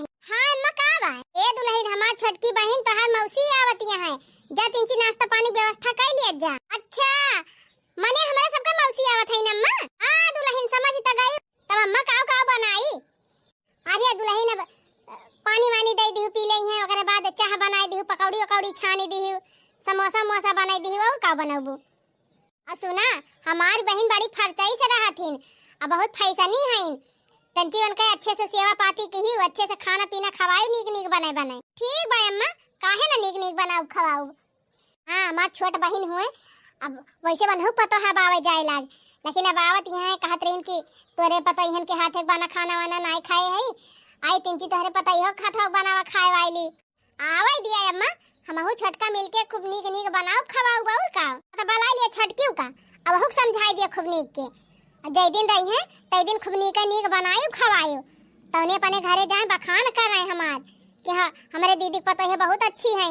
दुल्हन। हाँ अम्मा का बा? ए दुल्हन हमार छोटकी बहन तोहार मौसी आवतिया है, जा तिनची नाश्ता पानी व्यवस्था कर लिया जा। अच्छा माने हमारे सबका मौसी आवत है ना अम्मा? हां दुल्हन समझ त गई। तब अम्मा का बनाई? अरे दुल्हन अब पानी वानी दे दिहु पी लई है, ओकरे बाद चाह बनाई दिहु, पकौड़ी ओकौड़ी छानी दिहु, समोसा मोसा बनाई दिहु और का बनाबू। आ सुना हमार बहन बड़ी फरचाई से रहथिन, अब बहुत फैसनी हईन, तंची उनके अच्छे से सेवा पाती की ही, अच्छे से खाना पीना खवाई, नीक नीक बनाए। ठीक बा अम्मा, काहे ना नीक नीक बनाऊ खवाऊ। हां हमार छोट बहन हुए, अब वैसे बनहु पतो है बावे जाए लाग, लेकिन अब आवत यहाँ कहत रहिन कि तोरे पतो इहन के हाथ एक बना खाना वाना नहीं खाए है, आई तिनची तोहरे पता इहो खाता बनावा खाए वाली आवे दिया अम्मा। हमहु छोटका मिलके खूब नीक नीक बनाऊ खवाऊ और का त बला लिया छोटकीऊ का, अब हुक समझाई दिया खूब नीक के, जै दिन रही है तै दिन खूब नीक बनायू खवायू, तौने अपने घरे जाए बखान कर रहे हमार कि हाँ हमारे दीदी पता है बहुत अच्छी है।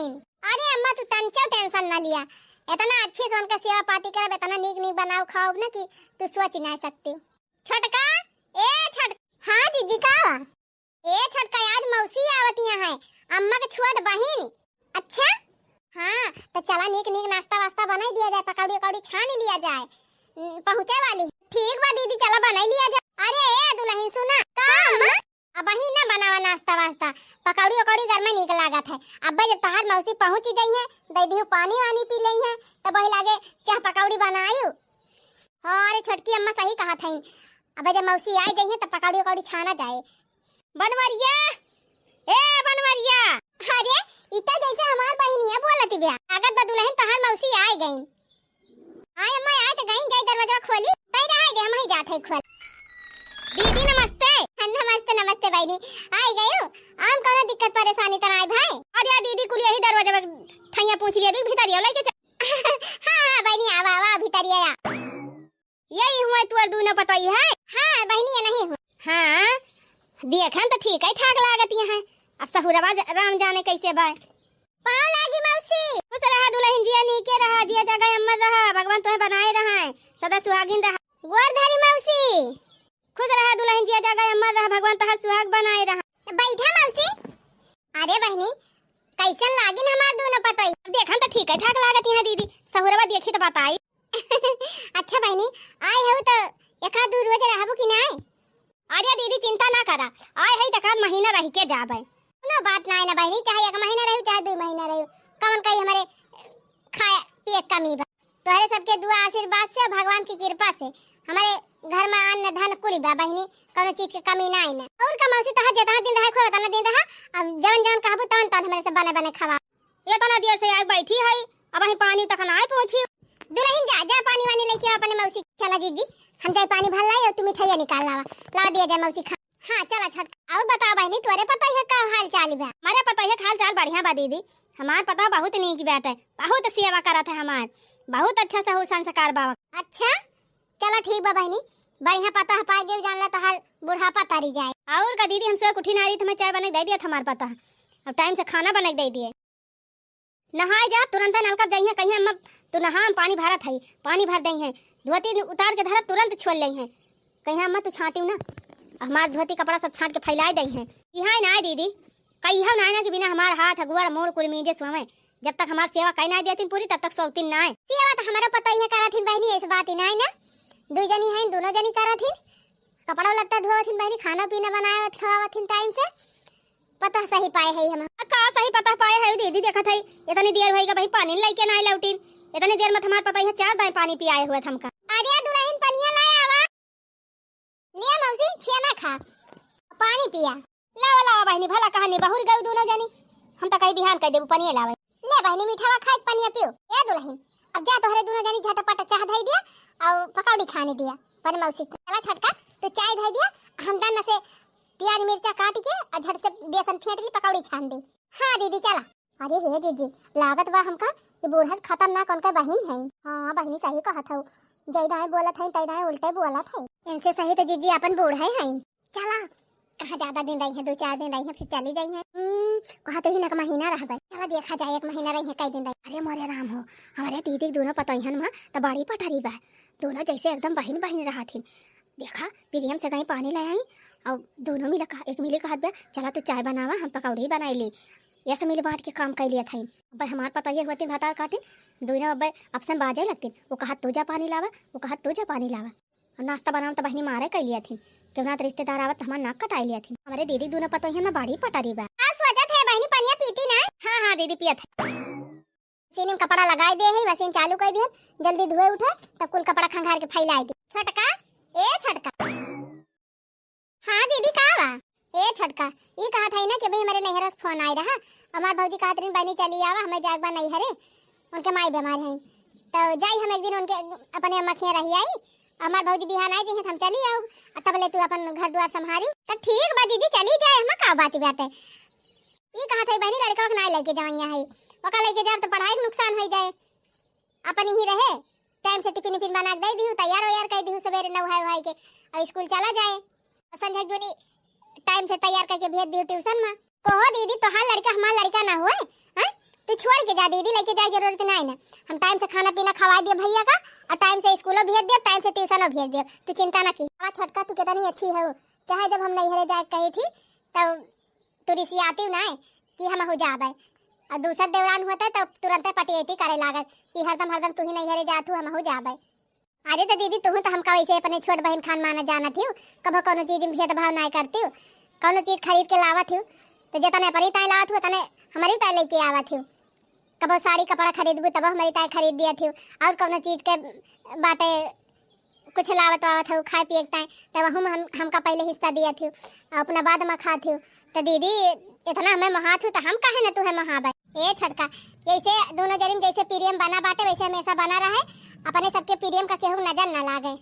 अरे अम्मा तू तंचो टेंशन ना लिया, इतना अच्छे से उनका सेवा पाती करब, इतना नीक नीक बनाऊ खाओ ना कि तू सोच नहीं सकती। छोटका ए छोट हां जीजी का ए छोटका आज मौसी आवतिया है, अम्मा के छोट बहन। अच्छा हाँ तो चला नीक नीक नाश्ता वास्ता बनाई दिया जाए, पकौड़ी कौड़ी छान लिया जाए, पहुंचे वाली। ठीक बा दीदी चला बनाई लिया जाए। अरे ए दुल्हन सुना का अम्मा अब ही ना बनावा नाश्ता वास्ता, पकौड़ी कौड़ी घर में नीक लागत है। अब जब तहार मौसी पहुंच गई है, दे दियो पानी वानी पी लई है, तब वही लागे चाह पकौड़ी बनायू। हां अरे छोटकी अम्मा सही कहा था, अब जब मौसी आ गई है तब पकौड़ी कौड़ी छाना जाए। बनवरिया ए बनवरिया, अरे इतना जैसे हमार बहनिया बोलती बिया, अगर बदुलहन तहार मौसी आ गई। आय अम्मा आय तो गई, जाई दरवाजा खोली, तई रह दे हम ही जात है खोल। दीदी नमस्ते। नमस्ते नमस्ते बहनी, आई गयो आम कोनो दिक्कत परेशानी त आई भाई? अरे दीदी कुल यही दरवाजा में ठैया पूछ लिया भी भीतर आयो लेके हां बहनी आवा आवा भीतर आया। यही हुआ तू और दूनो पतई है? हां बहनी नहीं हूं। हां देखन तो ठीक है ठाक लागत है, अब सहुरवा राम जाने कैसे बाय। पाव लागी मौसी, खुश रहा दुल्हन जिया नीके रहा, जिया जगह अमर रहा, भगवान तोहे बनाए रहा सदा सुहागिन रहा। गोर धरी मौसी, खुश रहा दुल्हन जिया जगह अमर रहा, भगवान तोहर सुहाग बनाए रहा। बैठा मौसी। अरे बहनी कैसन लागिन हमार दोनों पतई? देखन तो ठीक है ठाक लागत है दीदी, सहुरवा देखी तो बताई। अच्छा बहनी आए हो तो एका दू रोज रहबो कि नहीं? अरे दीदी चिंता ना करा, आए है तक महीना रह के जाबे, कोनो बात नहीं ना बहनी, चाहे एक महीना रहू चाहे 2 महीना रहू, कौन कही हमारे खाए पिए कमी बा। तोहरे सबके दुआ आशीर्वाद से भगवान की कृपा से हमारे घर में अन्न धन कुल बा बहनी, कोनो चीज के कमी नहीं ना। और का मौसी तहा जितना दिन रहे खो उतना दिन रहा, अब जवन जवन कहबो तवन तवन हमारे से बने बने खवा। ये तना देर से आग बैठी है, अब ही पानी तक ना पहुंची। दुल्हन जा जा पानी वानी लेके अपने मौसी। चला जीजी हम जाए पानी भर लाई और तू मिठाई निकाल ला दिया जाए मौसी खा। हां चला छट। और बता बहनी तोरे पता है का हाल चाल बा? मारे पता है हाल चाल बढ़िया बा दीदी, हमार पता बहुत नीक बेटा, बहुत सेवा करत है हमार, बहुत अच्छा से हो संस्कार बा। अच्छा चला ठीक बा बहनी, बढ़िया पता है पाए गेल जानला तो हर बुढ़ापा तारी जाए। और का दीदी हम सो उठी नारी तुम्हें चाय बना दे दिया हमार पता, अब टाइम से खाना बना दे दिए। नहाए जा तुरंत नलका जाइए कहीं अम्मा तू नहा, पानी भरत है पानी भर दई है, धोती उतार के धरत तुरंत छोड़ लई है, कहीं अम्मा तू छाटी ना, हमार धोती कपड़ा सब छाट के फैला दई है। यहाँ ना दीदी कहियो ना ना के बिना हमार हाथ अगुआ मोड़ कुल मीजे सोवे, जब तक हमार सेवा कई ना देतिन पूरी तब तक सोवतिन ना है। सेवा तो हमारा पता ही है करथिन बहनी, ऐसे बात ही ना है ना, दो जनी है दोनों जनी करथिन, कपड़ा लत्ता धोथिन बहनी, खाना पीना बनावत खवावथिन टाइम से, पता सही पाए है हम का सही पता पाए है दीदी। देखत है इतनी देर होइगा भाई पानी लेके ना लौटिन, इतनी देर में हमार पता है 4 दाई पानी पी आए हुए हमका। अरे दुल्हन पनिया लाए आवा ले मौसी छेना खा पानी पिया लावा लावा बहनी, भला कहानी बहुर गई दोनों जनी, हम त कई बिहान कह देबू पनिया लावे ले बहनी, मीठावा खाइत पनिया पियो। ए दुल्हन अब जा तोहरे दोनों जनी झटपट चाह धई दिया और पकौड़ी छानी दिया पर मौसी। चला छटका तू चाय धई दिया, हम डन से प्याज मिर्चा काट के और झट से बेसन फेंट ली पकौड़ी छान दी। हां दीदी चला। अरे हे जीजी लागत बा हमका ये बूढ़ा खतरनाक उनका बहन है। हां बहनी सही कहत हूं, जइदाए बोलत है तइदाए उल्टे बोलत है, इनसे सही तो जीजी अपन बूढ़ा है। चला कहां ज्यादा दिन रही है, 2-4 दिन रही है फिर चली जाई है। कहत ही ना महीना रह गई, चला देखा जाए 1 महीना रही है कई दिन रही। अरे मोरे राम हो, हमारे दीदी दोनों पतोहन में तो बड़ी पटारी बा, दोनों जैसे एकदम बहन बहन रहथिन, देखा प्रियम से कहीं पानी ले आई और दोनों मिला एक मिले कहत बे चला तो चाय बनावा हम पकौड़ी बनाई ली ऐसे मिले बांट के काम कर लिया था अब हमारे पता ये होते भातार काटे दोनों अब अफसन बाजे लगते वो कहा तू जा पानी लावा वो कहा तू जा पानी लावा और नाश्ता बनाओ तो बहनी मारे कर लिया थी क्यों ना रिश्तेदार आवत हमारा नाक कटाई लिया थी हमारे दीदी दोनों पता है ना बाड़ी पटारी बा सोचत है बहनी पानी पीती ना हाँ दीदी पियत है सीने में कपड़ा लगाए दे है वैसे चालू कर दिया जल्दी धोए उठे तब कुल कपड़ा खंगार के फैलाए दे छटका ए छटका हाँ दीदी का बा ए छटका ये कहा था ना कि भाई हमारे नैहरा से फोन आए रहा हमार भौजी कहत रही बहनी चली आवा हमें जागबा नहीं हरे उनके माई बीमार हैं तो जाई हम एक दिन उनके अपने अम्मा के रही आई हमार भौजी बिहान आई जी हम चली आओ तब ले तू अपन घर द्वार संभारी तो ठीक बा दीदी चली जाए हम का बात बाटे ये कहा था बहनी लड़का को ना लेके जाइया है ओका लेके जाब तो पढ़ाई के नुकसान हो जाए अपन ही रहे टाइम से टिफिन टिफिन बना के दे दी तैयार हो यार कर दी सवेरे नहाए के और स्कूल चला जाए संध्या जोनी टाइम से तैयार करके भेज दी ट्यूशन में कहो दीदी तोहार लड़का हमार लड़का ना हुए हैं तू छोड़ के जा दीदी लेके जाए जरूरत नहीं ना हम टाइम से खाना पीना खवा दिए भैया का और टाइम से स्कूलों भेज दिए टाइम से ट्यूशनों भेज दिए तू चिंता ना की हाँ छटका तू कितनी अच्छी है वो चाहे जब हम नैहरे जाए कही थी तब तू रिसी आती ना कि हम हो जाबे और दूसरा दौरान होता है तब तुरंत पटियती करे लागत कि हरदम तू ही नैहरे जातू हम हो जाबे अरे तो दीदी तू तो हमका वैसे अपने छोट बहन खान माना जाना थी कभी कोनो चीज में भेदभाव नहीं करती कोनो चीज खरीद के लावत थी तो जितने परी ताई लावत हुआ तने हमारी ताई लेके आवत थी कबो साड़ी कपड़ा खरीदबू तब हमारी ताई खरीद दिया थी और कोनो चीज के बाटे कुछ लावत आवत हो खाए पिए ताई तब हमका पहले हिस्सा दिया थी अपना बाद में खा थी तो दीदी इतना हमें महात हूँ तो हम काहे ना तू है महाबा ए छटका जैसे दोनों जरिम जैसे प्रियम बना बाटे वैसे हमेशा बना रहे अपने सबके प्रियम का केहू नजर ना लागे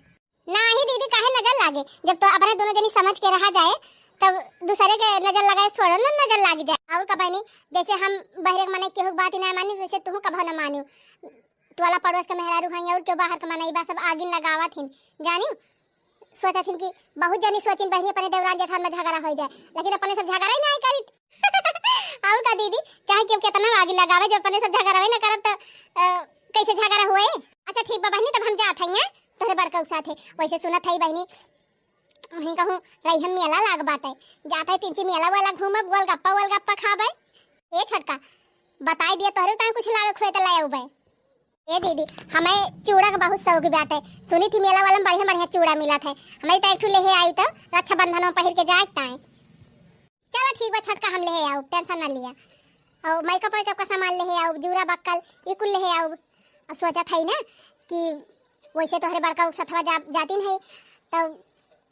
ना ही दीदी काहे नजर लागे जब तो अपने दोनों जनी समझ के रहा जाए तब दूसरे के नजर लगाए थोड़ा ना नजर लाग जाए और कबनी जैसे हम बहरे मने केहू बात ना मानी वैसे तू कब ना मानियो तू वाला पड़ोस के मेहरारू हैं और क्यों बाहर के मनाई बा सब आगिन लगावा थी जानियो सोचा थी कि बहुत जनी सोचिन बहनी अपने देवरान जेठान में झगड़ा हो जाए लेकिन अपने सब झगड़ा ही नहीं करी और का दीदी चाहे क्यों कितना आगे लगावे जब अपने सब झगड़ा ही ना करब तो कैसे झगड़ा हुए अच्छा ठीक बा बहनी तब हम जात हई तोरे बड़का साथे वैसे सुनत हई बहनी वहीं कहूं रही हम मेला लाग बाटे जात है तिनची मेला वाला घूमब गोलगप्पा खाबे ए छटका बताई दिए तोरे ता कुछ लावे खोए त लाए उबे ए दीदी हमें चूड़ा का बहुत शौक बाटे सुनी थी मेला वाला में बढ़िया बढ़िया चूड़ा मिला था हमें तो एक ठू ले आई तो रक्षाबंधन में पहिर के जाए ताए चलो ठीक बा छटका हम ले आओ टेंशन ना लिया और मेकअप का सामान ले आओ जूरा बक्कल ये कुल ले आओ और सोचा था ना कि वैसे तो हरे बड़का सथवा जाती नहीं तो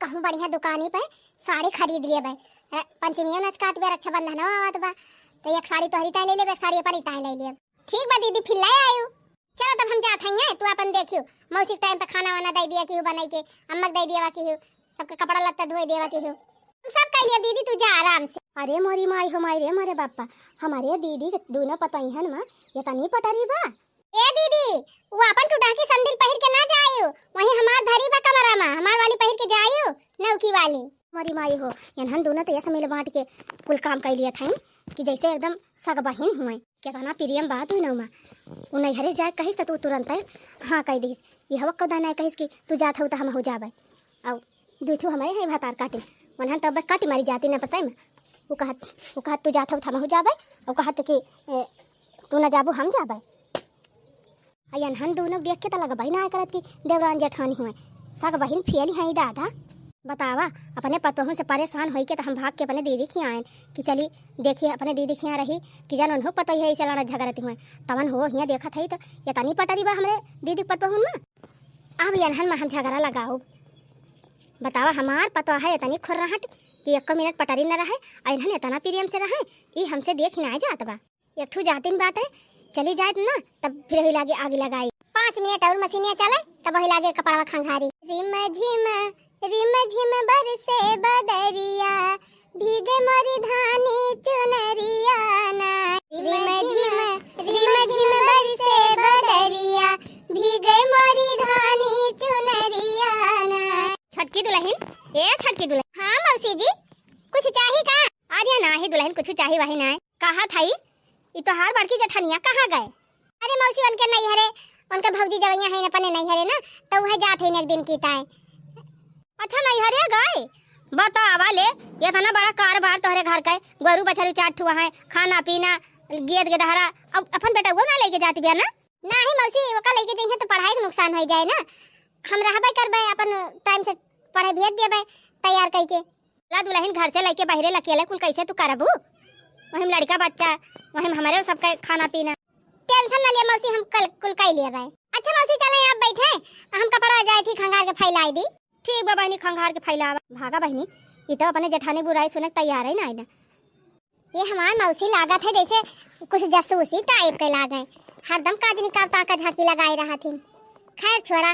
कहूँ बढ़िया दुकानी पे साड़ी खरीद लिए भाई पंचमियों नचकात बे रक्षाबंधन आवत बा तो एक साड़ी तोहरी ताई ले ले एक साड़ी अपन ताई ले ले ठीक बा दीदी फिर ले आयो चलो तब हम जात हई तू अपन देखियो मौसी टाइम पे खाना वाना दे दिया कि बनाई के अम्मा दे दिया कि सबके कपड़ा लत्ता धोए देवा कि हम सब कह लिया दीदी तू जा आराम से अरे मोरी माई हो माई रे मोरे बापा हमारे दीदी दोनों पताई हन मा ये तनी पटारी बा ए दीदी वो अपन टूटा की संदिल पहिर के ना जाइयो वही हमार धरी बा कमरा में हमार वाली पहिर के जाइयो नौकी वाली मोरी माई हो यन दोनों तो ऐसे मिले बांट के कुल काम कर लिया था कि जैसे एकदम सग बहिन हुए कितना प्रियम बात हुई ना उ नैहरे जाए कहिस तो तू तुरंत हाँ कह दी ये हवक को दाना कहिस कि तू जात हो तो हम हो जाबे और दूठू हमारे हैं भातार काटे वनहन तब काटी मारी जाती ना पसई में वो कहत तू जात हो तो हम हो जाबे और कहत कि तू ना जाबू हम जाबे अयन दोनों देख के तो लग बही ना करत कि देवरान जेठानी हुए सग बहिन फेल हैं दादा बतावा अपने पतोहों से परेशान होई के तो हम भाग के अपने दीदी की आए कि चली देखिए अपने दीदी की रही कि जान उन्हों पतो है ऐसे लड़ा झगड़ती हुए तवन हो हियाँ देखा थी तो ये तनी पटरी बा हमरे दीदी पतोहन में अब यनहन में हम झगड़ा लगाओ बतावा हमार पतो है इतनी खुर्राहट कि एक मिनट पटरी न रहे अनहन इतना प्रियम से रहे ये हमसे देख ना जात बा एक ठू जातिन बाटे चली जाए ना तब फिर वही लागे आगे लगाई 5 मिनट और मशीनिया चले तब वही लागे कपड़ा खंघारी रिम झिम बरसे बदरिया भीगे मोरी धानी चुनरिया ना रिम झिम बरसे बदरिया भीगे मोरी धानी चुनरिया ना छटकी दुल्हन ए छटकी दुल्हन हाँ मौसी जी कुछ चाहिए का अरे ना ही दुल्हन कुछ चाहिए वही ना कहा थाई ये तो हार बड़की जेठनिया कहाँ गए अरे मौसी उनके नहीं हरे उनके भौजी जवैया है अपने नहीं हरे ना तो वह जात है एक दिन की ताए अच्छा नहीं हरे गए बतावा ले ये था ना बड़ा कारोबार तोहरे घर का गोरू बछरू चाट हुआ है खाना पीना गेद गेदहरा अब अपन बेटा वो ना लेके जाती बिया ना नहीं मौसी ओका लेके जइहे तो पढ़ाई के नुकसान हो जाए ना हम रहबे करबे अपन टाइम से पढ़े भेज देबे तैयार करके ला दुल्हन घर से लेके बाहरे लकेले कुल कैसे तू करबू वही लड़का बच्चा वही हमारे सबका खाना पीना टेंशन ना ले मौसी हम कल कुल कर लेबे अच्छा मौसी चले आप बैठे हम कपड़ा जाए थी खंगार के फैलाई दी ठीक बा बहनी खंगार के फैलावा भागा बहनी ये तो अपने जेठानी बुराई सुने तैयार है ना ये हमार मौसी लागत है जैसे कुछ जासूसी टाइप के लागे हरदम काजनी का ताका झांकी लगाई रहा थी खैर छोड़ा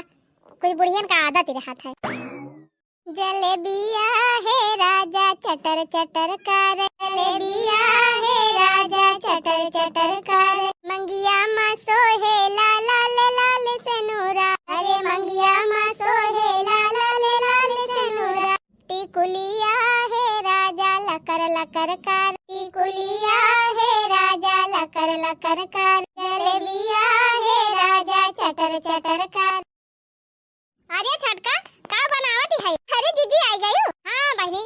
कोई बुढ़ियन का आदत ही रहा था जलेबिया है राजा चटर चटर कर जलेबिया है राजा चटर चटर कर मंगिया मा सोहे लाल लाल लाल सनूरा अरे मंगिया मा सोहे लाल लाल लाल सनूरा टिकुलिया है राजा लकर लकर कर टिकुलिया है राजा लकर लकर कर जलेबिया है राजा चटर चटर कर अरे छटका का बनावत है अरे जीजी आई गई हां बहनी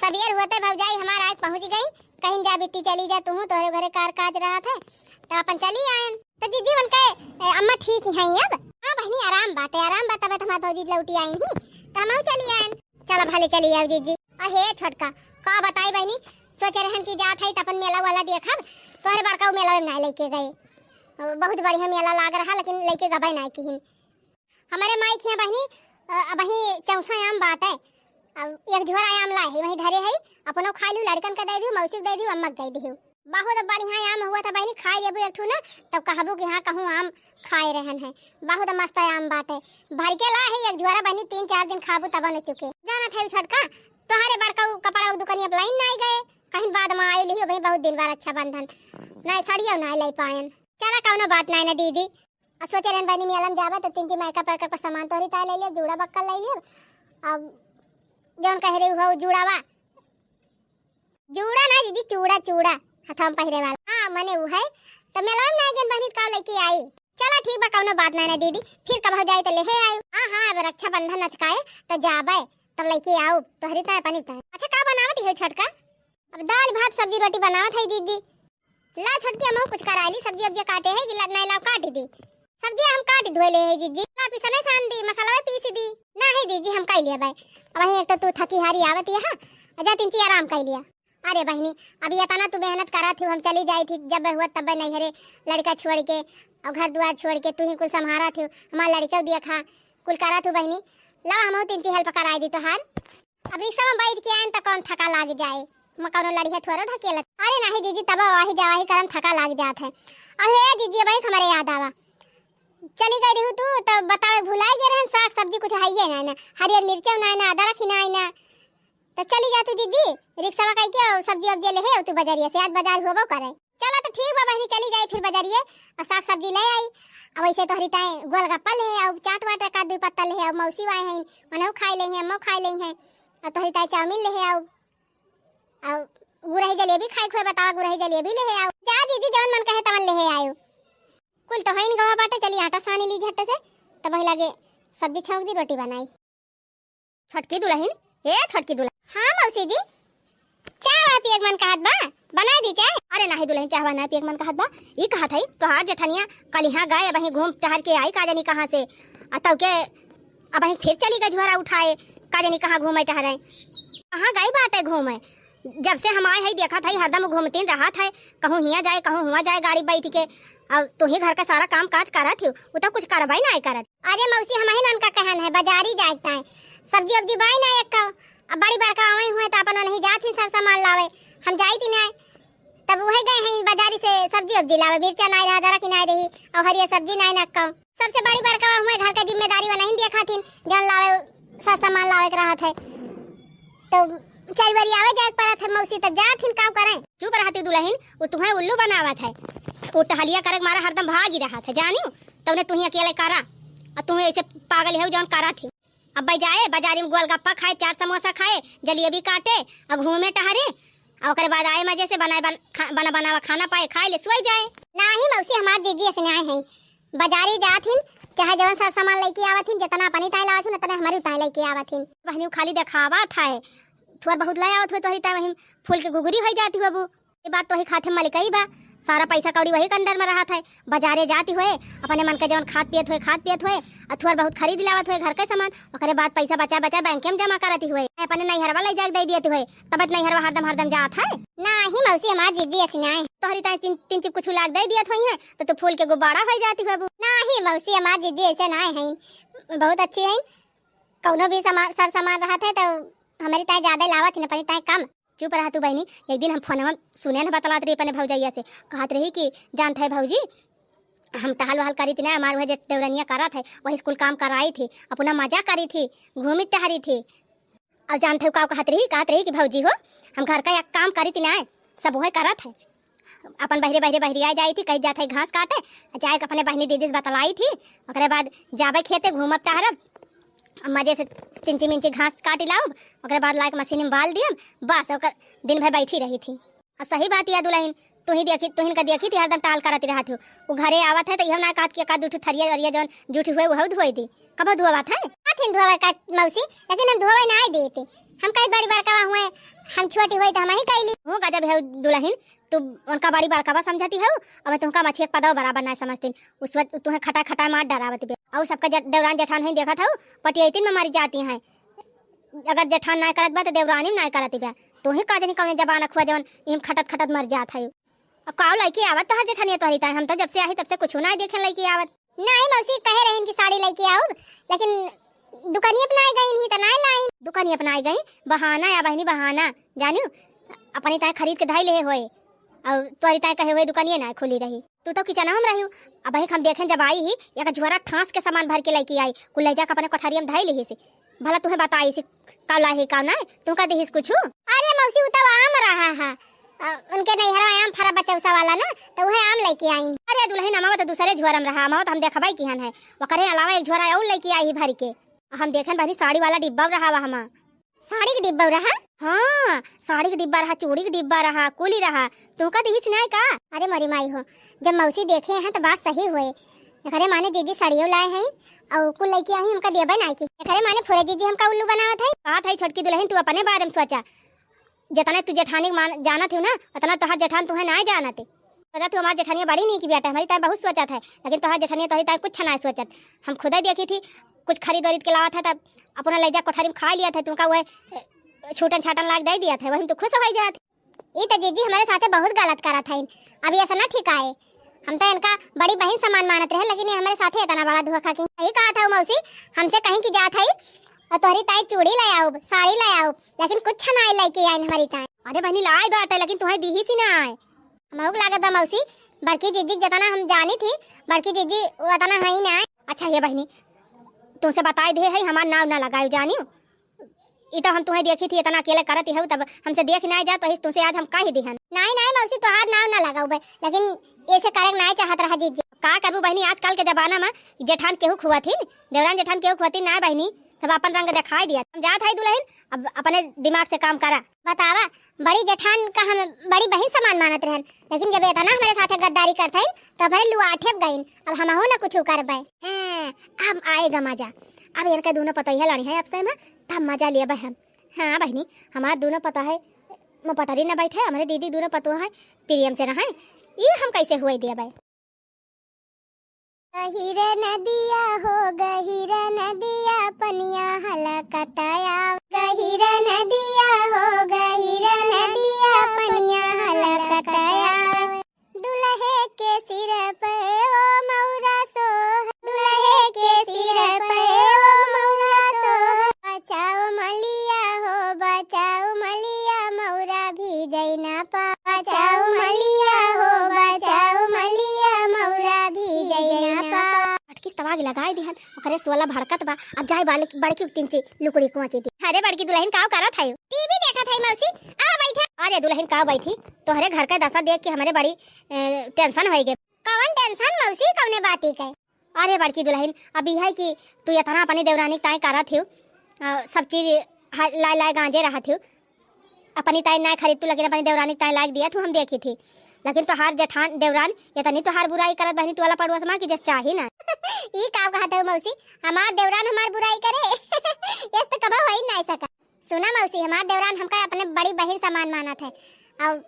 सबेर होते भौजाई हमार आज पहुंच गई कहीं जा बिट्टी चली जा तू तोरे घरे कार काज रहा था तो अपन चली आयन तो जीजी मन के अम्मा ठीक है अब हां बहनी आराम बाटे आराम बताबे हमार भौजी लौटी आई ही तो हम चली आयन चल भले चली आओ जीजी अहे छटका का बताई बहनी सोच रहन की जात है त अपन मेला वाला देखब तोरे बड़का मेला में ना लेके गए बहुत बढ़िया मेला लाग रहा लेकिन लेके गबे ना किहिन हमारे माई खिया बहनी अब वही चौसा आम बाटे अब एक झोरा आम लाए है वही धरे है अपनो खा लू लड़कन का दे दियो मौसी दे दियो अम्मा दे दियो बहुत बढ़िया आम हुआ था बहनी खाए लेबू एक ठू ना तब कहबू कि हां कहूं आम खाए रहन है बहुत मस्त आम बाटे भर के ला है एक झोरा बहनी 3-4 दिन खाबू तब न चुके जाना था छटका तोहरे बड़का कपड़ा दुकानिया लाइन नहीं गए कहीं बाद में आई लियो भाई बहुत दिन बाद अच्छा बंधन नहीं सड़ियो ना ले पायन चला कौनो बात नहीं ना दीदी सोचे रहन बनी मेलम जावा तो 3 मेकअप का सामान तोरी ता ले लियो जूड़ा बक्कल ले लियो अब जोन कह रही हो जूड़ावा जूड़ा ना दीदी चूड़ा चूड़ा हथम पहिरे वाला हां मने वो है तो मेलम ना गेन बहनी का लेके आई चला ठीक बा कौनो बात ना दीदी फिर कब हो जाए तो ले आयो हां हां अब रक्षाबंधन नचकाए तो जाबे तब लेके आओ तोहरी ता पानी ता अच्छा का बनावत है छटका अब दाल भात सब्जी रोटी बनावत है दीदी ला छटकी हम कुछ कराली सब्जी अब काटे है कि नहीं ला काट दी सब्जी हम काट धोले है जीजी ना पिसने सान दी मसाला पीस दी ना है जीजी हम काई लिया भाई वही एक तो तू थकी हारी आवत है हां अजा तीन आराम कर लिया अरे बहनी अभी ये तना तू मेहनत करा थी हम चली जाई थी जब हुआ तब नहीं हरे लड़का छोड़ के और घर द्वार छोड़ के तू ही कुल संभारा थी हमारा लड़का देखा कुल करा थी बहनी ला हम 3 हेल्प करा दी तो हार अब रिक्शा में बैठ के आए तो कौन थका लाग जाए मकानो लड़िया थोड़ा ढकेला अरे नहीं जीजी तब वही जावाही करम थका लाग जात है अरे जीजी भाई हमारे याद आवा चली गई रहू तू तो बतावे भुलाई गए रहन साग सब्जी कुछ है ही ना हरियर मिर्चा ना ना अदरक ही ना तो चली जा तू जीजी रिक्शा में कह के सब्जी अब ले है तू बाजारिया से आज बाजार होबो करे चला तो ठीक बा बहनी चली जाई फिर बाजारिए और साग सब्जी ले आई अब ऐसे तो हरिताए गोलगप्पा ले और चाट वाट का 2 पत्ता ले और मौसी वाए हैं उन्हें खाई ले हैं अम्मा खाई ले हैं और तो हरिताए चाउमीन ले है और गुरही जलेबी खाई खोए बतावा गुरही जलेबी ले है आओ जा दीदी जवन मन कहे तवन ले है आयो कुल तो हईन गवा बाटे चली आटा सानी ली झट से तब वही लगे सब्जी छौंक दी रोटी बनाई छटकी दुल्हन ए छटकी दुल्हन हां मौसी जी चाय पिए मन कहत बा बना दी चाय अरे नहीं दुल्हन चाय बना पिए मन कहत बा ई कहत है तोहार जेठनिया कल यहां गए अब घूम टहर के आई का जानी कहां से तब के अब फिर चली गई झोरा उठाए का जानी कहां घूमे टहरे कहां गई बाटे घूमे जब से हम आए है देखा था हरदम घूमते रहा था कहूं हिया जाए कहूं हुआ जाए गाड़ी बैठ के अब तू ही घर का सारा काम काज करा थी वो तो कुछ करवाई ना करत अरे मौसी हम ही का कहन है बाजारी जाता है सब्जी अब्जी बाई ना एक अब बड़ी बड़का आवे हुए तो अपन नहीं जात ही सब सामान लावे हम जाई थी ना तब वही गए हैं बाजारी से सब्जी अब्जी लावे मिर्चा नहीं रहा दरा की नहीं रही और हरिया सब्जी नहीं नक्का सबसे बड़ी बड़का हुए घर का जिम्मेदारी वाला नहीं देखा थी जन लावे सब सामान लावे के रहा था तो चल बरी आवे जाए पर थे मौसी तक जात हिन काम करे चुप रहती दुल्हन वो तुम्हें उल्लू बनावत है वो टहलिया करे मारा हरदम भाग ही रहा था जानियो तूने तुम्हें अकेले करा और तुम्हें ऐसे पागल है जौन करा थी अब भाई जाए बाजारी में गोलगप्पा खाए 4 समोसा खाए जलेबी काटे अब घूमे टहरे और ओकरे बाद आए मजे से बनावा खाना पाए खाए ले सोई जाए नहीं मौसी हमार जीजी ऐसे आए हैं बाजारी जाथिन चाहे जवन सर सामान लेके आवथिन जितना पानी ताई लावथिन उतना हमारी ताई लेके आवथिन। बहनी खाली दिखावा था थोड़ा बहुत ले आवत हो तो ही ताई वही फूल के घुघरी हो जाती हो। बाबू ये बात तो ही खाते मलिकई बा सारा पैसा कौड़ी वही कंदर में रहा था। बाजारे जाती हुए अपने मन के जवन खाद पियत हुए अथवा बहुत खरीद लावत हुए घर के सामान ओकरे बाद पैसा बचा बचा बैंक में जमा करती हुए अपने नैहरवा ले जाके दे दिए हुए तब नैहरवा हरदम जात है नाही मौसी हमार जिद्दी ऐसी ना है तोहरी ताई तीन चिप कुछ लाग दे दियत हुई है तो तू फूल के गुब्बारा हो जाती है। नाही मौसी हमार जिद्दी ऐसे ना है बहुत अच्छी है कौनो भी सर सामान रहा था तो हमारी ताई ज्यादा लावत है अपनी ताई कम। चुप रहा तू बहनी। एक दिन हम फोन में सुने न बतलात रही अपने भौजैया से कहत रही कि जानते है भौजी हम टहल वहल करी थी ना हमारे वह देवरनिया करा थे वही स्कूल काम कराई थी अपना मजा करी थी घूमी टहरी थी और जानते हो का कहत रही कि भौजी हो हम घर का एक काम करी थी ना सब वही करत है अपन बहरी आ जाई थी कहीं जाते है घास काटे जाए अपने बहनी दीदी से बतलाई थी ओकरे बाद जाबे खेते घूमब टहरब मजे से 3 इंची घास काटी लाऊब ओकरे बाद लाके मशीन में बाल दियम बस ओकर दिन भर बैठी रही थी। और सही बात या दुल्हन तुहिन का देखी थी हरदम टाल करती रहत हो वो घरे आवत है तो हम ना कहत कि का दूठ थरिया वरिया जौन जूठ हुए वो धोई दी कब धोवत है आथिन धोवे का मौसी लेकिन हम धोवे ना देते हम कई बड़ी बड़का हुए हम छोटी हुई तो हम ही कैली हो गजब है दुल्हन तू उनका बड़ी बड़कावा समझती है अब तुमका मछिया पदाव बराबर ना समझती उस वक्त तुम्हें खटा मार डरावत बे और सबका देवरान जेठान है देखा था पटियतिन में मारी जाती हैं अगर जेठान ना करत बा तो देवरानी ना करत बा तो ही का जनी कौन जबान अखवा जवन इम खटत मर जात है। अब काव लइके आवत तो हर जेठानी तोहरी ताई हम तो जब से आई तब से कुछ ना देखे लइके आवत नहीं मौसी कहे रही कि साड़ी लेके आओ लेकिन दुकानिया अपनाई गई नहीं तना लाइन दुकानिया अपनाई गई बहाना या बहनी बहाना जानियो अपनी ताई खरीद के धाई ले होए और तोरी ताई कहे हुए दुकानिया ना खुली रही तू तो किचन हम रही अब हम देखें जब आई ही या झोरा ठांस के सामान भर के लेके आई कुल ले जा अपने कोठरिया में धाई ली से भला तुम्हें बताई से का लाही का ना तुम का देहिस कुछ अरे मौसी उता आम रहा है उनके नैहरा आम फरा बचौसा वाला ना तो वह आम लेके आई। अरे दुल्हन अमावा तो दूसरे झोरा में रहा अमावा तो हम देखबाई किहन है वकरे अलावा एक झोरा और लेके आई भर के हम देखें बहनी साड़ी वाला डिब्बा रहा वहाँ में साड़ी के डिब्बा रहा हाँ साड़ी के डिब्बा रहा चूड़ी के डिब्बा रहा कुली रहा तुमका देहिस नहीं का। अरे मरी माई हो जब मौसी देखे हैं तो बात सही हुए खरे माने जीजी साड़ियों लाए हैं और कुल लेके आई हमका देबे नहीं की खरे माने फुरे जीजी हमका उल्लू बनावत है कहा था छोटकी दुल्हन तू अपने बारे में सोचा जितना तू जेठानी जाना थी ना उतना तोहर जेठान तुम्हें ना जाना थे पता तू हमारी जेठानिया बड़ी नहीं की बेटा हमारी ताई बहुत सोचा था लेकिन तोहर जेठानिया तोहरी ताई कुछ ना सोचत हम खुद ही देखी थी कुछ खरीद वरीद के लावा था तब अपना ले जा कोठरी में खा लिया था तुमका वह छूटन छाटन लाग दे दिया था वही तो खुश हो जात ये तो जीजी हमारे साथ बहुत गलत करा था अभी ऐसा ना ठीक आए हम तो इनका बड़ी बहन समान मानत रहे लेकिन ये हमारे साथ इतना बड़ा धोखा की यही कहा था मौसी हमसे कहीं की जात है और तोहरी ताई चूड़ी ले आओ साड़ी ले आओ लेकिन कुछ ना लेके आई हमारी ताई। अरे बहनी लाई बात है लेकिन तुम्हें दी ही सी ना आए हमको लागत मौसी बड़की जीजी जितना हम जानी थी बड़की जीजी उतना है ही ना। अच्छा ये बहनी तुमसे बताए दे है हमारा नाम ना लगाओ जानियो ये तो हम तुम्हें देखी थी इतना अकेले करती है तब हमसे देख ना जा तो तुमसे आज हम का ही दिहन नहीं मौसी तोहार नाम ना लगाओ भाई लेकिन ऐसे करे ना चाहत रहा जीजी का करू बहनी आजकल के जमाना में जेठान केहू खुआ थी देवरान जेठान केहू खुआ थी ना बहनी सब अपन रंग दिखाई दिया हम जात है दुल्हन अब अपने दिमाग से काम करा बतावा बड़ी जेठान का हम बड़ी बहन समान मानत रहन लेकिन जब इतना हमारे साथ गद्दारी करत है तो हमारे लुआ ठेप गईन अब हम हो ना कुछ करबे हम आएगा मजा अब इनका दोनों पता ही लड़ी है अब से में तब मजा लिए बहन। हाँ बहनी हमारे दोनों पता है मैं पटरी न बैठे हमारे दीदी दोनों पतो है प्रियम से रहा ये हम कैसे हुए दिया भाई। गहिरा नदिया हो गहिरा नदिया पनिया हलकताया गहिरा नदिया हो गहिरा नदिया पनिया हलकताया दुल्हे के सिर पे ओ मौरा सो दुल्हे के सिर पे ओ मौरा सो बचाओ मलिया हो बचाओ मलिया मौरा भी जैना पा बचाओ मलिया हो बचाओ मलिया मौरा भी जैना पा किस तवाग लगाए दिहन ओकरे सोला भड़कत बा अब जाए बड़की तिंची लुकड़ी कुआची दी। अरे बड़की दुल्हन काव करत है टीवी देखत है मौसी आ बैठे। अरे दुल्हन काव बैठी तोहरे घर का दशा देख के हमारे बड़ी टेंशन हो गए। कौन टेंशन मौसी कौने बाती के। अरे बड़की दुल्हन अभी है कि तू इतना अपनी देवरानी ताई करत हो सब चीज ला गांजे रहत हो अपनी ताई ना खरीद तू, लेकिन अपनी देवरानी ताई लायक दिया तू, हम देखी थी। लेकिन तोहार जेठान देवरान ये तनी तोहार बुराई करत बहनी टोला पड़ोस में कि जस चाही ना। ई का कहत है मौसी, हमार देवरान हमार बुराई करे यस तो कबा होई ना सका। सुना मौसी, हमार देवरान हमका अपने बड़ी बहन समान मानत है और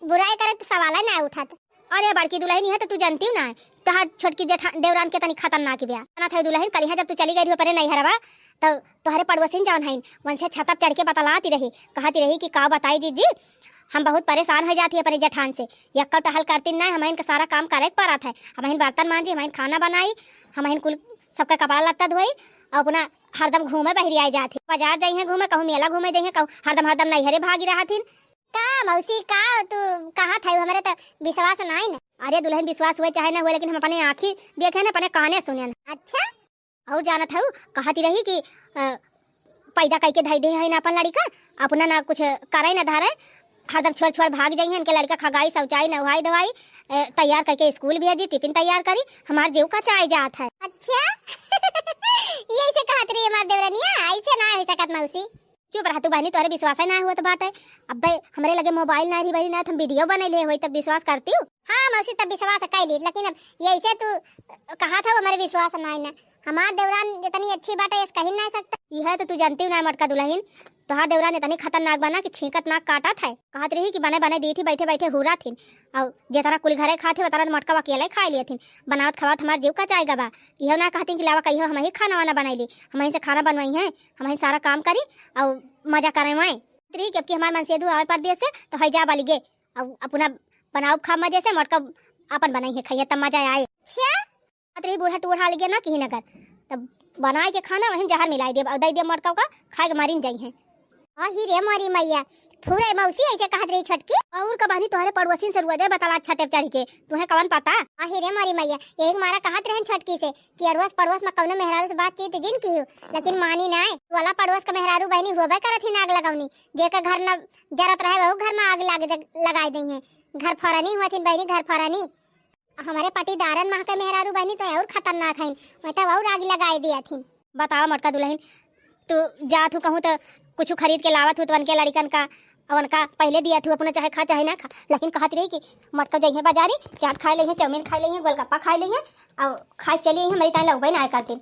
बुराई करे तो सवाल ना उठत। अरे बड़की दुल्हन है तो तू जानती ना, तोहार छोटकी जेठान देवरान के तनी खतरनाक बिया ना था दुल्हन। कलिहा जब तू चली गई परे नहीं हरवा तो तोहरे पड़ोसिन जौन हईन वन से छत चढ़ के बतलाती रही, कहती रही कि का बताई जीजी हम बहुत परेशान हो जाती है अपने जेठान से। यक्का टहल करती ना, हम इनका सारा काम करे पड़त है। हम इन बर्तन मांजी, हम खाना बनाई, हम इन कुल सबका कपड़ा लत्ता धोई और अपना हरदम घूमे बहरी आई जाती। बाजार जाई है घूमे, कहूँ मेला घूमे जाइए, कहूँ हरदम नैहरे भागी रहा थी। का मौसी का तू कहा था हमारे तो विश्वास नहीं ना। अरे दुल्हन विश्वास हुए चाहे ना हुए, लेकिन हम अपने आँखी देखे ना, अपने काने सुने ना। अच्छा और जाना था कहती रही कि पैदा कई के धई दे है ना अपन लड़का, अपना ना कुछ करे ना धारे, हरदम छोड़ छोड़ भाग जाइए। इनके लड़का खगाई शौचाई नहाई धवाई तैयार करके स्कूल भेजी, टिफिन तैयार करी, हमार जीव का चाय जात है। अच्छा ये से कहत रही हमार देवरानिया, ऐसे ना हो सकत मौसी। चुप रह तू बहनी, तोरे विश्वास ना हुआ तो बात है। अब भाई हमरे लगे मोबाइल ना रही बहनी ना, हम वीडियो बने ले होई तब विश्वास करती हूँ। हाँ मौसी तब विश्वास कर ली, लेकिन अब ये ऐसे तू कहा था हमारे विश्वास ना है ना। हमार देवरान इतनी अच्छी बात है इस कहीं ना सकता। यह तो तू जानती हूँ ना मटका दुल्हन, तोहार देवरान इतनी खतरनाक बना कि छींकत नाक काटा था। कहत रही कि बने बने दी थी, बैठे बैठे हुरा थी और जे तरह कुल घरे खाते वो तरह मटका अकेले खा लिए थी। बनावत खवात हमार जीव का चाय गबा। यह ना कहती कि लावा कहियो हम ही खाना वाना बनाई, हम से खाना बनवाई है, हम सारा काम करी और मजा करे वहीं त्री क्योंकि हमार मन से आवे परदेश से तो है जा बाली गे और अपना बनाओ खा मजे से मटका अपन बनाई है खाइए तब मजा आए। अच्छा बूढ़ा टूढ़ा लगे ना कहीं नगर तब बनाए के खाना वहीं जहर मिलाई दे और दे दे मटका का खाए के मारिन जाई है। ही रे मारी मैया फूरे मौसी ऐसे कहत रही छटकी और कबानी तोहरे पड़ोसिन से रुआ दे बताला छते चढ़ के तुहे कवन पता। ही रे मारी मैया एक मारा कहत रहन छटकी से कि अड़ोस पड़ोस में कौनो मेहरारू से बातचीत जिन की हो, लेकिन मानी ना वाला पड़ोस का मेहरारू बहनी होबे करत ही आग लगावनी, जेका घर न जरत रहे वहु घर में आग लगाई दई है। घर फरानी हुआ थी बहनी, घर फरानी हमारे पटीदारन माह के मेहरारू बहनी तो और खतरनाक है, मतलब और आग लगाई दिया थी। बताओ मटका दुल्हन तू जात हूँ कहूँ तो कुछ खरीद के लावत हूँ तो उनके लड़कन का और उनका पहले दिया थू अपना चाहे खा चाहे ना खा, लेकिन कहती रही कि मटका जाइए बाजारी चाट खा लेंगे, चाउमीन खा लेंगे, गोलगप्पा खा लेंगे और खा चलिए हमारी ताई लौबे ना करते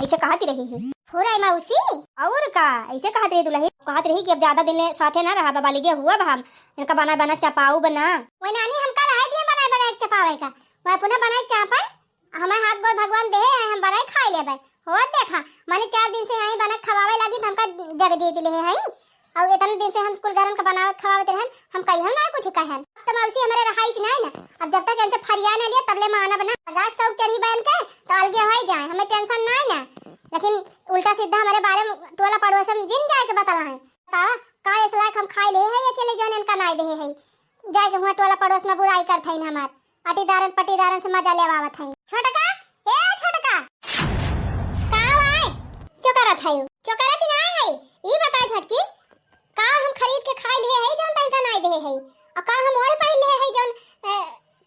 ऐसे कहती रही है। पूरा मौसी और का ऐसे कहती रही दुल्हन, कहती रही कि अब ज्यादा दिन ले साथे ना रहा बाबा लिगे हुआ हम इनका बना बना चपाऊ बना वो नानी हमका रहा दिए बना बना चपावे का मैं पुनः बनाए चापा हमारे हाथ गोड़ भगवान दे है हम बनाए खा लेबे हो देखा माने 4 दिन से यहीं बना खवावे लगी हमका जग जीत ले है और इतने दिन से हम स्कूल गरम का बनावत खवावत रहन हम कहियो ना कुछ कहन तो मौसी हमारे रहाई से नहीं ना। अब जब तक इनसे फरिया ना लिया तबले माना बना गाछ सब चढ़ी बन के तो अलगे हो जाए हमें टेंशन नहीं ना, लेकिन उल्टा सीधा हमारे बारे में टोला पड़ोस में जिन जाए के बताला है बतावा का इस लायक हम खाई ले है अकेले जन इनका नहीं दे है जाए के हुआ टोला पड़ोस में बुराई करत है हमार अटीदारन पटीदारन से मजा लेवावत है। छोटका ए छोटका का आए चोकरत है चोकरत ना है ई बता झटकी का हम खरीद के खाई ले है जौन तैका नहीं दे है और का हम और पाई ले है जौन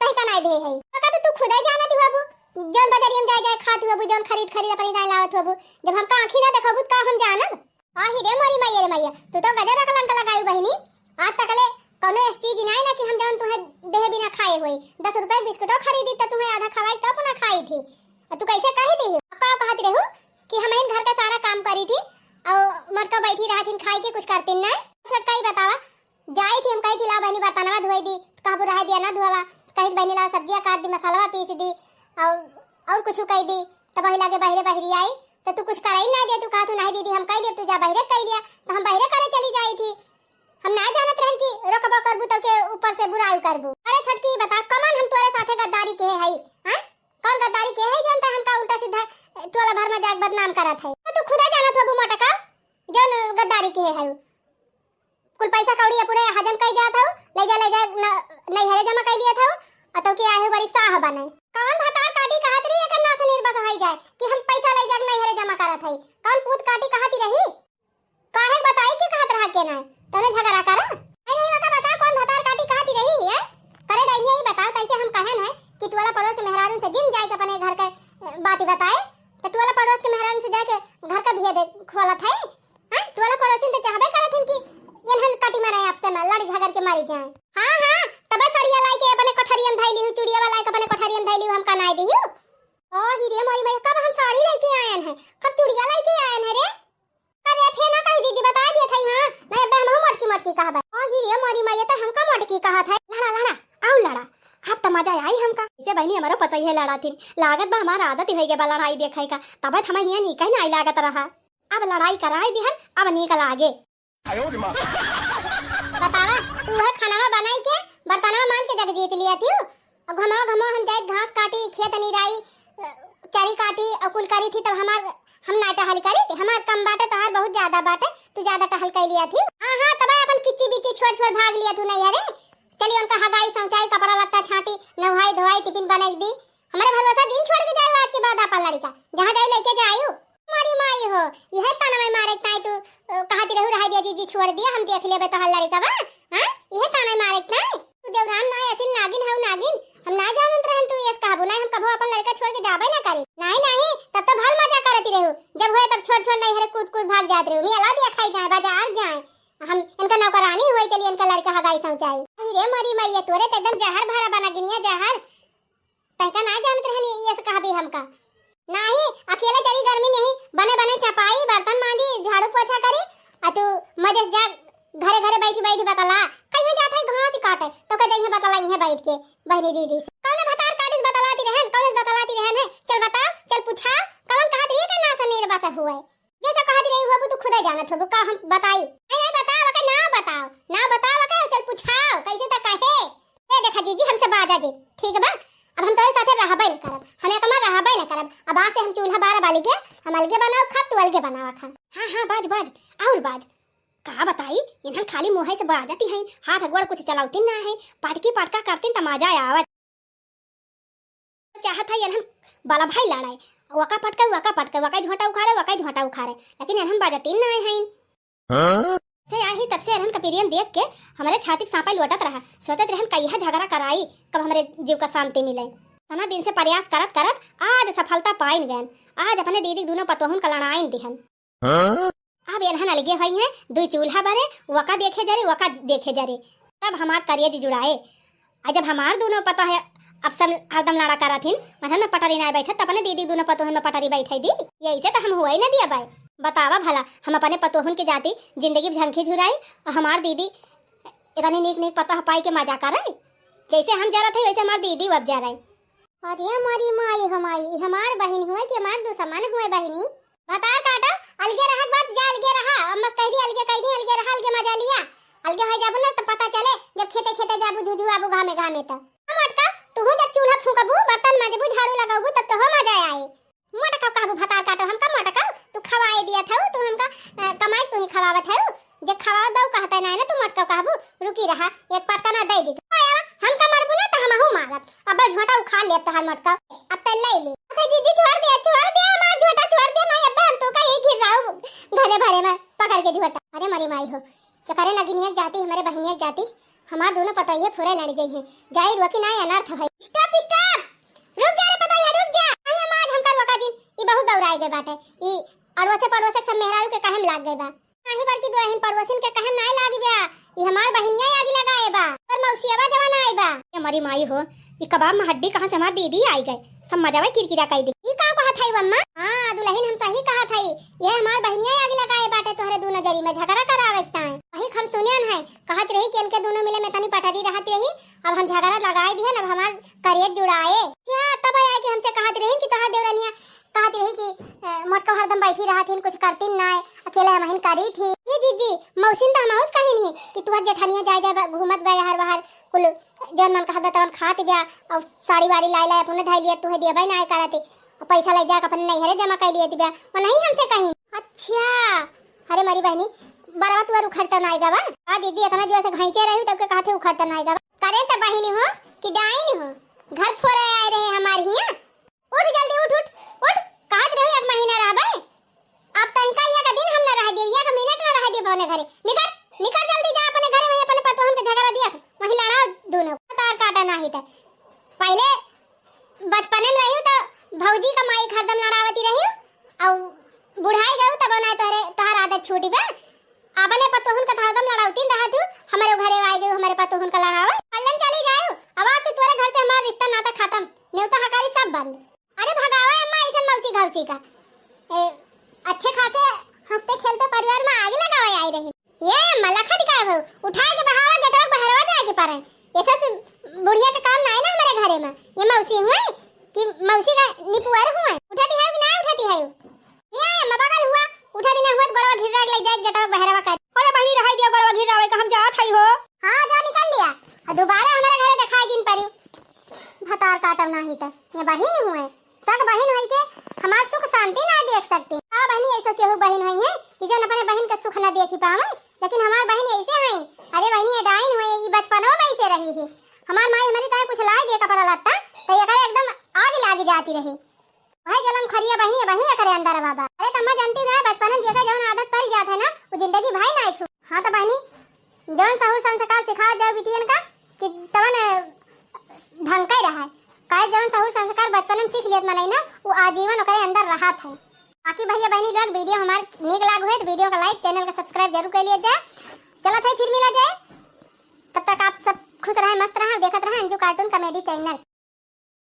तैका नहीं दे है का तो तू खुद ही जाना बाबू जौन बाजारी में जाए खात बाबू जौन खरीद अपनी दाई लावत बाबू जब हम का आंखी ना देखबू का हम जानब। ही रे मारी मैया रे मैया तू तो गजब कलंक लगाई बहिनी आज तकले कोनो ऐसी चीज नहीं ना कि हम जौन तुहे देह बिना खाए होई 10 रुपए बिस्कुटो खरीदी त तुहे आधा खवाई तब ना खाई थी तू कैसे कही दी का कहत रहू कि हम इन घर का सारा काम करी थी और मटका बैठी रहा थी खाई के कुछ करती ना छोटका ही बतावा जाई थी हम कही थी ला बहनी बर्तनवा धोई दी कहबू रह दिया ना धोवा कही बहनी ला सब्जियां काट दी मसाला पीस दी और कुछ कह दी तब वही लागे बहरे बहरी आई तो तू कुछ कराई ना दे तू कहा तू नहीं दीदी हम कह दिया तू जा बहरे कह लिया तो हम बहरे करे चली जाई थी हम ना जानत रहन कि रोकबो करबू तो के ऊपर से बुराई करबू। अरे छोटकी बता कमन हम तोरे साथे गद्दारी के है हां कौन गद्दारी के है जानता हमका उल्टा सीधा टोला भर में जाके बदनाम करत है तो तू खुदा जानत होबू मटका जौन गद्दारी के है कुल पैसा कौड़ी पूरे हजम कई जात हो ले जा नहीं हरे जमा कई लिया था अतो के आए बड़ी साह बने कौन भतार काटी कहत रही है कन्ना से निर्बस होई जाए कि हम पैसा ले जाके नहीं हरे जमा करत है कौन पूत काटी कहती रही काहे बताई के कहत रहा के ना तने झगड़ा कर नहीं बता कौन भतार काटी कहती रही है करे डाई यही बताओ कैसे हम कहन है कि तू वाला पड़ोस के मेहरारू से जिन जाए के अपने घर के बात बताए तो तू वाला पड़ोस के मेहरारू से जाके घर का भिया दे खोलत है हां तू वाला पड़ोसी तो चाहबे करत है कि इन्हन कोठरियम धैली हूं, चूड़िया वाला के अपने कोठरियम धैली हूं, हम कनाई दी हूं। ओ हिरे मोरी भैया कब हम साड़ी लेके आयन है, कब चूड़िया लेके आयन है रे? अरे फेना कह दीजिए बता दिए थे। हां मैं बहन मोटकी मोटकी कहबा। ओ हिरे मोरी भैया तो हमका मोटकी कहा था। लड़ा लड़ा आओ लड़ा, अब तो मजा आई हमका। इसे बहनी हमारो पता ही है लड़ा थी, लागत बा हमारा आदत ही है बा लड़ाई देखे का, तब हम हिया नी कहीं नहीं लागत रहा। अब लड़ाई कराई दिहन, अब निकल आगे। बतावा तू है खाना बनाई के बर्तनवा मान के जग जीत लिया थी। अब घमा घमा हम जाए घास काटी, खेत निराई, चरी काटी और कुल करी थी, तब हम ना टहल करी थी। हमार कम बाटे तोहार बहुत ज्यादा बाटे, तू ज्यादा टहल कर लिया थी। हां हां तब अपन किच्ची बिच्ची छोड़ छोड़ भाग लिया तू नहीं हरे। चलिए उनका हगाई समचाई, कपड़ा लत्ता छाटी, नहाई धोई, टिफिन बनाई दी। हमारे भरोसा दिन छोड़ के जाओ आज के बाद अपन लड़का जहां जाए लेके जाओ। मारी माई हो यह ताना में मारे ताई तू कहती रहू रह दिया जी छोड़ दिया, हम देख लेबे तोहार लड़का बा। हां यह ताना मारे ताई तू देवरान ना ऐसी नागिन हौ नागिन, हम ना जानत रहन तू ये कहबो ना, हम कबो अपन लड़का छोड़ के जाबे ना करे। नहीं नहीं तब तो भल मजा करती रहू, जब होए तब छोड़ छोड़ नहीं हरे कूद कूद भाग जात रहू। मेला दिया खाई जाए बाजार जाए, हम इनका नौकरानी हुए, चलिए इनका लड़का हगाई समझाई। अरे मरी मैया तोरे तो एकदम जहर भरा बना गिनिया जहर, तहका ना जानत रहनी ये से कहबी हमका। नहीं अकेले चली गर्मी में ही बने बने चपाई बर्तन मांजी झाड़ू पोछा करी, आ तू मजे जा घरे घरे बैठी बैठी बतला कहीं जात है घास काटे तो कह जइहे बतला इहे बैठ के बहनी दीदी से कौन भतार काटिस बतलाती रहन, कौन बतलाती रहन है। चल बता चल पूछा कौन कहत रही करना से नीर बस हुए, जैसे कहत रही हो तू खुद ही जानत हो का हम बताई। नहीं बताओ का ना बताओ का चल पूछाओ कैसे तक कहे। ए देखा जीजी हमसे बाजा जी ठीक बा, अब हम तोरे साथे रहबे न करब, हमें कमा रहबे न करब। अब आज से हम चूल्हा बारह बाली के हम अलगे बनाओ खा तू अलगे बनावा खा। हां हां बाज बाज और बाज का बताई इन्हन खाली मुंह से बाजती हैं, हाथ गोड़ कुछ चलावती ना है, पाटकी पाटका करती त मजा आवत। चाहत है इन्हन बाला भाई लड़ाई वका पटका वका झोटा उखाड़े लेकिन इन्हन बाजती ना है। से आई तब से इन्हन कपीरियन देख के हमारे छाती सांपा लौटत रहा, सोचत रहन कहिया झगड़ा कराई कब हमारे जीव का शांति मिले। तना दिन से प्रयास करत करत आज सफलता पाइन गए, आज अपने दीदी दोनों पतोहन का लड़ाई दिहन। अब इन्हन अलगे हुई हैं, दो चूल्हा बरे वका देखे जरे तब हमार करियज जुड़ाए। आज जब हमार दोनों पता है अब सब हरदम लड़ा करा थीन मन में पटरी ना बैठे, तब अपने दीदी दोनों पतोहन में पटरी बैठाई दी, यही से तो हम हुआ ही ना दिया बाई। बतावा भला हम अपने पतोहन के जाती जिंदगी में झंखी झुराई और हमार दीदी इतनी नीक पता पाई के मजा कर रही, जैसे हम जा रहे थे वैसे हमार दीदी अब जा रही। अरे हमारी माई हमार बहन हुए कि हमार दुश्मन हुए बहनी। बता काटा अलगे रहत बात जा अलगे रहा, अम्मा कह दी अलगे रहा अलगे मजा लिया, अलगे हो जाबो ना तो पता चले जब खेते जाबू झुझु आबू घामे त मटका तू जब चूल्हा फूंकबू बर्तन मांजबू झाड़ू लगाबू तब तो हो मजा आए। मटका कहबू भतार काटो हमका मटका तू खवाए दिया था, तू हमका कमाई तू ही खवावत है, जे खवा दऊ कहता ना तू मटका कहबू रुकी रहा एक पटका ना दे दी हमका मारबू ना तो हमहू मारब। अब झोटा उखाड़ ले तहार मटका अब त ले ले। अबे जीजी छोड़ दे हमार झोटा छोड़ दे नहीं अब हम तो का एक ही राव घरे भरे में पकड़ के झोटा। अरे मरी माई हो के करे नगिनिया जाती हमारे बहनिया जाती हमार दोनों पता ही फुरे लड़ गई है, जाई रोकी ना अनर्थ है। स्टॉप रुक जा रे पता है रुक जा, अरे माज हम कर वका जी ई बहुत दौड़ाई गए बाटे, ई अड़ोसे पड़ोसे सब मेहरारू के कहम लाग गए बा, नाही बड़की दुआहिन पड़ोसिन के कहम नाही लागी बा, ई हमार बहनिया आगी लगाए बा और मौसियावा जवान आई बा। ये मरी माई हो ई कबाब में हड्डी कहां से हमार दीदी आई गए, सब मजावे किरकिरा कई दी। ई का कहा थाई अम्मा? हां दुल्हन हम सही कहा थाई, ये हमार बहनिया आगी लगाए बाटे तोहरे दू नजरी में झगड़ा करावे ता वही हम सुनियन है, कहत रही कि इनके दोनों मिले में तनी पटरी रहत रही, अब हम झगड़ा लगाए दिहन अब हमार करियत जुड़ाए। क्या तब आई कि हमसे कहत रही कि तोहर देवरनिया कहत रही कि मटका हरदम बैठी रहत हिन कुछ करतिन ना अकेले हमहिन करी थी। ये जीजी मौसिन त हमहुस कही नहीं कि तुहर जेठनिया जाय घूमत बा हर बाहर कुल जन मन कहत तवन खात गया और साड़ी वाड़ी लाई अपने धाई लिया तुहे देबे ना करते पैसा ले जा के अपने नैहरे जमा कर लिए दिबा वो नहीं हमसे कहीं। अच्छा अरे मरी बहनी बरवा तुअर उखड़ता ना आएगा बा आ दीदी इतना जो से घइचे रही तब के कहते उखड़ता ना आएगा करे त बहनी हो कि डाइन हो घर फोरे आए रहे हमार हिया। उठ जल्दी उठ कहत रही एक महीना रहबे अब तनका या का दिन हम ना रह देव या का मिनट ना रह देव अपने घरे निकल जल्दी जा अपने घरे में अपने पतोहन के झगड़ा दिया वही लड़ा दोनों तार काटा नहीं था। पहले बचपन में रही तो भौजी का माई हरदम लड़ावती रही और बुढ़ाई गई तब ना तोहर आदत छूटी बा अपने पतोहन का हरदम लड़ावती रहा तू हमारे घरे आ गई हमारे पतोहन का लड़ावा कल्लन चली जाओ आवाज से तोरे घर से मौसी का। अच्छे खासे हंसते खेलते परिवार में आगे लगावे आई रही। ये मलखा दिखाए हो, उठाए के बहावा गटवा बहरवा जाए के पारे। ऐसा से बुढ़िया का काम ना है ना हमारे घरे में। ये मौसी हुए कि मौसी का निपुआर हुए, उठाती है कि ना उठाती है? ये मबागल हुआ, उठा देना हुआ तो बड़वा घिर रख ले जाए गटवा बहरवा कर। अरे बहनी रहाई दिया बड़वा घिर रहा हम जात हई हो। हां जा निकल लिया और दोबारा हमारे घरे दिखाई दिन परी भतार काटम नहीं त। ये बहिन हुए, सब बहिन होई के हमार सुख शांति ना देख सकती। हां बहनी ऐसा केहू बहिन होई है कि जो अपने बहन का सुख ना देखी पावे, लेकिन हमार बहन ऐसे है। अरे बहनी ये डाइन हुए, ये बचपनों में ऐसे रही है। हमार माई हमारी ताए कुछ लाई दे कपड़ा लत्ता तो ये करे एकदम आगे लागी जाती रही। भाई जलम खरिया बहनी बहनी करे अंदर बाबा। अरे तम्मा जानती ना बचपन में देखा जवन आदत पड़ जात है ना वो जिंदगी भाई ना छु। हां तो बहनी जवन सहूर संस्कार सिखाओ जाओ बिटियन का कि तवन ढंग का रहा है। काहे जवन सहूर संस्कार बचपन में सीख लियत मनई ना वो आजीवन ओकरे अंदर रहत है। बाकी भैया बहनी लोग वीडियो हमार नीक लाग होए तो वीडियो का लाइक, चैनल का सब्सक्राइब जरूर कर लिया जाए। चलत है फिर मिला जाए, तब तक आप सब खुश रहें, मस्त रहें, देखत रहें अंजू कार्टून कॉमेडी चैनल।